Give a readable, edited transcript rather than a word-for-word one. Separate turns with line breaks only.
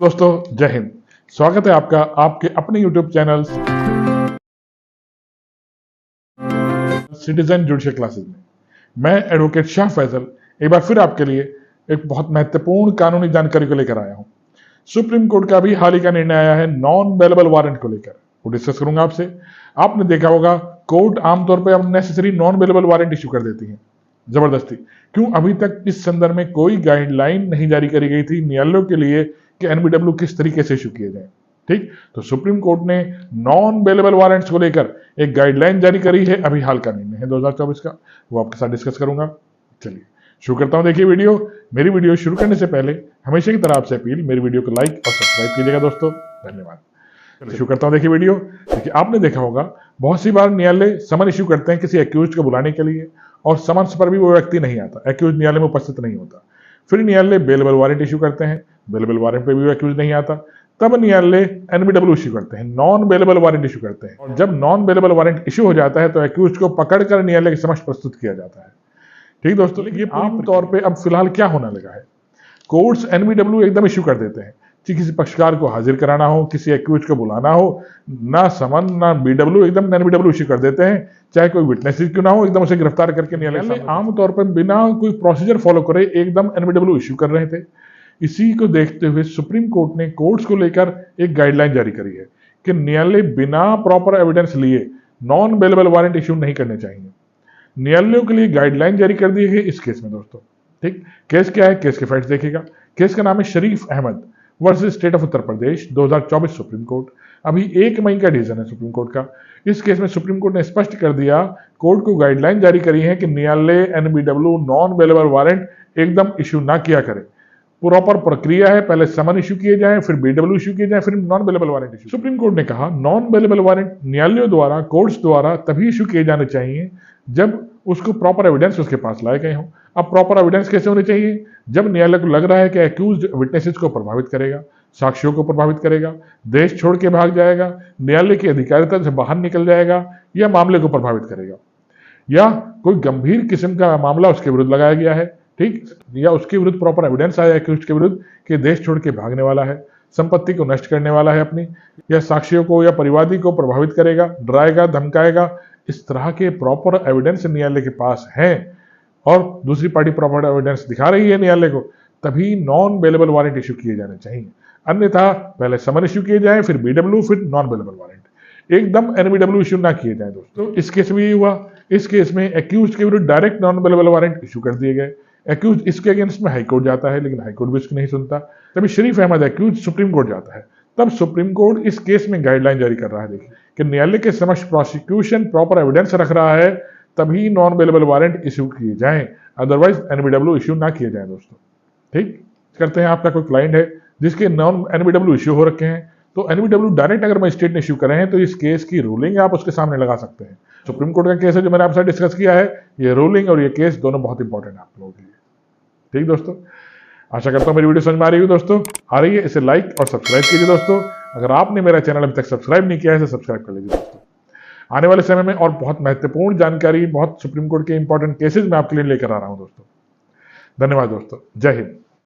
दोस्तों जय हिंद। स्वागत है आपका आपके अपने YouTube channel citizen judicial classes में। मैं एडवोकेट शाह फैजल एक बार फिर आपके लिए एक बहुत महत्वपूर्ण कानूनी जानकारी को लेकर आया हूं। सुप्रीम कोर्ट का भी हाल ही का निर्णय आया है नॉन बेलेबल वारंट को लेकर, वो डिस्कस करूंगा आपसे। आपने देखा होगा कोर्ट आमतौर पर unnecessary non bailable warrant issue कर देती है जबरदस्ती। क्यों अभी तक इस संदर्भ में कोई गाइडलाइन नहीं जारी करी गई थी न्यायालयों के लिए कि एनबीडब्ल्यू किस तरीके से इशू किए जाए। ठीक, तो सुप्रीम कोर्ट ने नॉन बेलेबल वारंट्स को लेकर एक गाइडलाइन जारी करी है, अभी हाल का निर्णय है 2024 का, वो आपके साथ डिस्कस करूंगा। चलिए शुरू करता हूं। देखिए वीडियो, मेरी वीडियो शुरू करने से पहले हमेशा की तरह आपसे अपील, मेरी वीडियो को लाइक और सब्सक्राइब कीजिएगा दोस्तों, धन्यवाद। शुरू करता हूं। देखिए वीडियो, देखिए आपने देखा होगा बहुत सी बार न्यायालय समन इशू करते हैं किसी एक्यूज को बुलाने के लिए, और समन्स पर भी वो व्यक्ति नहीं आता, एक्यूज न्यायालय में उपस्थित नहीं होता। फिर न्यायालय बेलेबल वारंट इशू करते हैं, बेलेबल वारंट पे भी एक्यूज नहीं आता, तब न्यायालय एनबीडब्ल्यू इशू करते हैं, नॉन बेलेबल वारंट इशू करते हैं। और जब नॉन बेलेबल वारंट इशू हो जाता है तो एक्यूज को पकड़कर न्यायालय के समक्ष प्रस्तुत किया जाता है। ठीक दोस्तों, ये आमतौर पे अब फिलहाल क्या होने लगा है, कोर्ट्स एनबीडब्ल्यू एकदम इशू कर देते हैं कि किसी पक्षकार को हाजिर कराना हो, किसी एक्यूज को बुलाना हो, ना समन ना बीडब्ल्यू, एकदम एनबीडब्ल्यू इशू कर देते हैं। चाहे कोई विटनेस क्यों ना हो, एकदम उसे गिरफ्तार करके न्यायालय आमतौर पर बिना कोई प्रोसीजर फॉलो करे एकदम एनबीडब्ल्यू इशू कर रहे थे। इसी को देखते हुए सुप्रीम कोर्ट ने कोर्ट्स को लेकर एक गाइडलाइन जारी करी है कि न्यायालय बिना प्रॉपर एविडेंस लिए नॉन बेलेबल वारंट इशू नहीं करने चाहिए। न्यायालयों के लिए गाइडलाइन जारी कर दी है इस केस में दोस्तों। ठीक, केस क्या है, केस के फैक्ट्स देखिएगा। केस का नाम है Sharif Ahmed versus state of Uttar Pradesh, 2024 Supreme Court. अभी 1 मई का डिसीजन है सुप्रीम कोर्ट का। इस केस में सुप्रीम कोर्ट ने स्पष्ट कर दिया, कोर्ट को गाइडलाइन जारी करी है कि न्यायालय एनबीडब्ल्यू नॉन बेलेबल वारंट एकदम इशू ना किया करे। प्रॉपर प्रक्रिया है, पहले समन इशू किए जाए, फिर बीडब्ल्यू इशू किए जाए, फिर non bailable warrant issue. Supreme court ने कहा नॉन बेलेबल वारंट न्यायालयों द्वारा, कोर्ट्स द्वारा तभी इशू किए जाने चाहिए जब उसको प्रॉपर एविडेंस उसके पास लाए गए हों। अब प्रॉपर एविडेंस कैसे होने चाहिए, जब न्यायालय को लग रहा है कि एक्यूज्ड विटनेसेस को प्रभावित करेगा, साक्ष्यों को प्रभावित करेगा, देश छोड़ के भाग जाएगा, न्यायालय की अधिकारिता से बाहर निकल जाएगा, या मामले को प्रभावित करेगा, या कोई गंभीर किस्म का मामला उसके विरुद्ध लगाया गया है। ठीक, या उसके विरुद्ध प्रॉपर एविडेंस आया है कि उसके विरुद्ध कि देश छोड़ के भागने वाला है, संपत्ति को नष्ट करने वाला है अपनी, या साक्ष्यों को या परिवादी को प्रभावित करेगा, डराएगा, धमकाएगा, इस तरह के प्रॉपर एविडेंस न्यायालय के पास हैं और दूसरी पार्टी प्रॉपर एविडेंस दिखा रही है न्यायालय को, तभी नॉन बेलेबल वारंट इशू किए जाने चाहिए। अन्यथा पहले समन इशू किए जाए, फिर बीडब्ल्यू, फिर नॉन बेलेबल वारंट, एकदम एनबीडब्ल्यू इशू ना किए जाए दोस्तों। इस केस में ये हुआ, इस केस में एक्यूज के विरुद्ध direct non bailable warrant issue कर दिए गए। एक्यूज इसके अगेंस्ट में हाईकोर्ट जाता है, लेकिन हाईकोर्ट भी इसको नहीं सुनता। तभी शरीफ अहमद एक्यूज सुप्रीम कोर्ट जाता है, तब सुप्रीम कोर्ट इस केस में गाइडलाइन जारी कर रहा है। देखिए कि न्यायालय के समक्ष प्रोसिक्यूशन प्रॉपर एविडेंस रख रहा है, तभी नॉन बेलेबल वारंट इशू किए जाएं, अदरवाइज एनबीडब्ल्यू इशू ना किए जाएं दोस्तों। ठीक, करते हैं आपका कोई क्लाइंट है जिसके नॉन एनबीडब्ल्यू इशू हो रखे हैं, तो एनबीडब्ल्यू डायरेक्ट अगर मजिस्ट्रेट ने इशू करे हैं तो इस केस की रूलिंग आप उसके सामने लगा सकते हैं। सुप्रीम कोर्ट का केस है जो मैंने आपसे डिस्कस किया है, ये रूलिंग और ये केस दोनों बहुत इंपॉर्टेंट है आप लोगों के लिए। ठीक दोस्तों, आशा करता हूं मेरी वीडियो समझ में आ रही है दोस्तों, आ रही है, इसे लाइक और सब्सक्राइब कीजिए दोस्तों। अगर आपने मेरा चैनल अभी तक सब्सक्राइब नहीं किया है तो सब्सक्राइब कर लीजिए दोस्तों। आने वाले समय में और बहुत महत्वपूर्ण जानकारी, बहुत सुप्रीम कोर्ट के इंपॉर्टेंट केसेस में आपके लिए लेकर आ रहा हूं दोस्तों। धन्यवाद दोस्तों, जय हिंद।